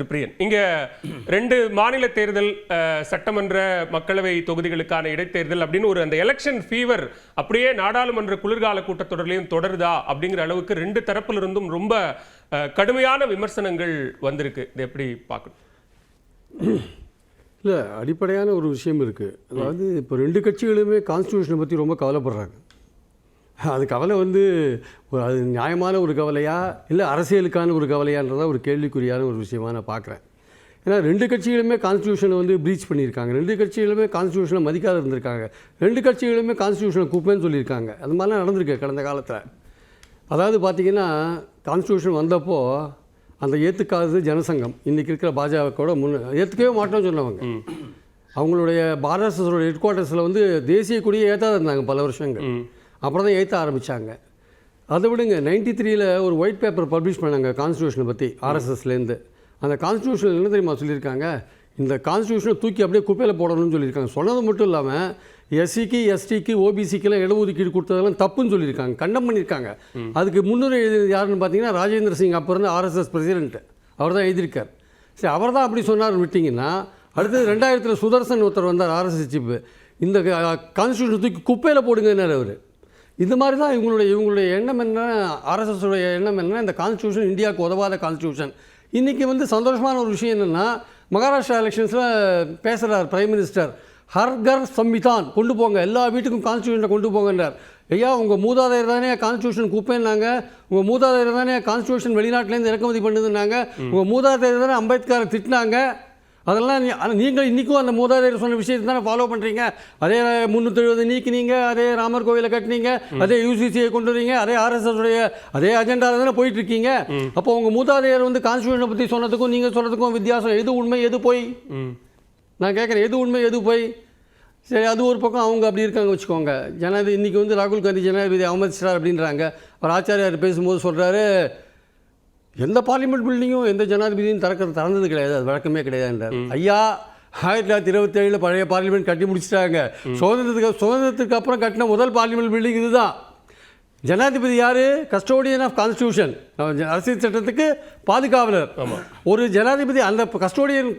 பிரியன், இங்க 2 மாநில தேர்தல், சட்டமன்ற மக்களவை தொகுதிகளுக்கான இடைத்தேர்தல் அப்படின்னு ஒரு அந்த எலெக்ஷன் ஃபீவர் அப்படியே நாடாளுமன்ற குளிர்கால கூட்டத்தொடர்லையும் தொடருதா அப்படிங்கிற அளவுக்கு 2 தரப்புல இருந்தும் ரொம்ப கடுமையான விமர்சனங்கள் வந்திருக்கு. இது எப்படி பார்க்கணும்? இல்லை, அடிப்படையான ஒரு விஷயம் இருக்குது. அதாவது இப்போ 2 கட்சிகளுமே கான்ஸ்டியூஷனை பற்றி ரொம்ப கவலைப்படுறாங்க. அது கவலை அது நியாயமான ஒரு கவலையா இல்லை அரசியலுக்கான ஒரு கவலையான்றதா ஒரு கேள்விக்குறியான ஒரு விஷயமாக நான் பார்க்குறேன். ஏன்னா 2 கட்சிகளுமே கான்ஸ்டியூஷனை ப்ரீச் பண்ணியிருக்காங்க. 2 கட்சிகளுமே கான்ஸ்டியூஷனை மதிக்காத இருந்திருக்காங்க. 2 கட்சிகளுமே கான்ஸ்டியூஷனை குப்பைன்னு சொல்லியிருக்காங்க. அது மாதிரிலாம் நடந்திருக்கு கடந்த காலத்தில். அதாவது பார்த்திங்கன்னா, கான்ஸ்டியூஷன் வந்தப்போ அந்த ஏற்றுக்காதது ஜனசங்கம், இன்றைக்கி இருக்கிற பாஜகவோட ஏற்றுக்கவே மாட்டோம்னு சொன்னவங்க. அவங்களுடைய ஆர்எஸ்எஸோட ஹெட் குவார்ட்டர்ஸில் தேசிய கொடியை ஏற்றாத இருந்தாங்க பல வருஷங்கள். அப்புறம் தான் ஏற்ற ஆரம்பித்தாங்க. அதை விடுங்க, 93ல் ஒரு ஒயிட் பேப்பர் பப்ளிஷ் பண்ணாங்க கான்ஸ்டியூஷனை பற்றி ஆர்எஸ்எஸ்லேருந்து. அந்த கான்ஸ்டியூஷனில் என்ன தெரியுமா சொல்லியிருக்காங்க? இந்த கான்ஸ்டியூஷனை தூக்கி அப்படியே குப்பையில் போடணும்னு சொல்லியிருக்காங்க. சொன்னது மட்டும் இல்லாமல் எஸ்சிக்கு, எஸ்டிக்கு, ஓபிசிக்கெல்லாம் இடஒதுக்கீடு கொடுத்ததெல்லாம் தப்புன்னு சொல்லியிருக்காங்க, கண்டம் பண்ணியிருக்காங்க. அதுக்கு முன்னுரை எழுதியது யாருன்னு பார்த்தீங்கன்னா ராஜேந்திர சிங், அப்போ இருந்த ஆர்எஸ்எஸ் பிரசிடென்ட். அவர் தான் எழுதியிருக்கார். சரி, அவர் தான் அப்படி சொன்னார் விட்டிங்கன்னா, அடுத்தது 2000 சுதர்சன் ஒருத்தர் வந்தார், ஆர்எஸ்எஸ் சீஃப். இந்த கான்ஸ்டியூஷனை தூக்கி குப்பையில் போடுங்கன்னார் அவர். இந்த மாதிரி தான் இவங்களுடைய எண்ணம் என்ன, ஆர்எஸ்எஸோடைய எண்ணம் என்ன, இந்த கான்ஸ்டியூஷன் இந்தியாவுக்கு உதவாத கான்ஸ்டியூஷன். இன்றைக்கி சந்தோஷமான ஒரு விஷயம் என்னென்னா, மகாராஷ்டிரா எலெக்ஷன்ஸில் பேசுகிறார் பிரைம் மினிஸ்டர், ஹர்கர் சம்விதான் கொண்டு போங்க, எல்லா வீட்டுக்கும் கான்ஸ்டியூஷனை கொண்டு போங்கன்றார். ஐயா, உங்கள் மூதாதையர் தானே கான்ஸ்டியூஷன் குப்பைன்னாங்க, உங்கள் மூதாதையர் தானே கான்ஸ்டியூஷன் வெளிநாட்டிலேருந்து இறக்குமதி பண்ணுதுன்னாங்க, உங்கள் மூதாதையர் தானே அம்பேத்கரை திட்டினாங்க. அதெல்லாம் நீங்கள் இன்றைக்கும் அந்த மூதாதையர் சொன்ன விஷயத்தை தானே ஃபாலோ பண்ணுறீங்க. அதே 370 நீக்கினீங்க, அதே ராமர் கோவிலை கட்டினீங்க, அதே யூசிசியை கொண்டு வரீங்க, அதே ஆர்எஸ்எஸுடைய அதே அஜெண்டாவில் தானே போயிட்டுருக்கீங்க. அப்போ உங்கள் மூதாதையர் கான்ஸ்டியூஷனை பற்றி சொன்னதுக்கும் நீங்கள் சொல்கிறதுக்கும் வித்தியாசம். எது உண்மை எது போய்? நான் கேட்குறேன், எது உண்மை எது போய்? சரி, அது ஒரு பக்கம் அவங்க அப்படி இருக்காங்க வச்சுக்கோங்க. ஜனாதிபதி இன்றைக்கி ராகுல் காந்தி ஜனாதிபதி அவமதிச்சிட்டார் அப்படின்றாங்க. அவர் ஆச்சாரியார் பேசும்போது சொல்கிறாரு, எந்த பார்லிமெண்ட் பில்டிங்கும் எந்த ஜனாதிபதியும் திறந்தது கிடையாது, அது வழக்கமே கிடையாதுன்றார். ஐயா, 1927 பழைய பார்லிமெண்ட் கட்டி முடிச்சிட்டாங்க. சுதந்திரத்துக்கு அப்புறம் கட்டின முதல் பார்லிமெண்ட் பில்டிங் இதுதான். ஜனாதிபதி யார்? கஸ்டோடியன் ஆஃப் கான்ஸ்டியூஷன், அரசியல் சட்டத்துக்கு பாதுகாவலர். ஒரு ஜனாதிபதி அந்த கஸ்டோடியன்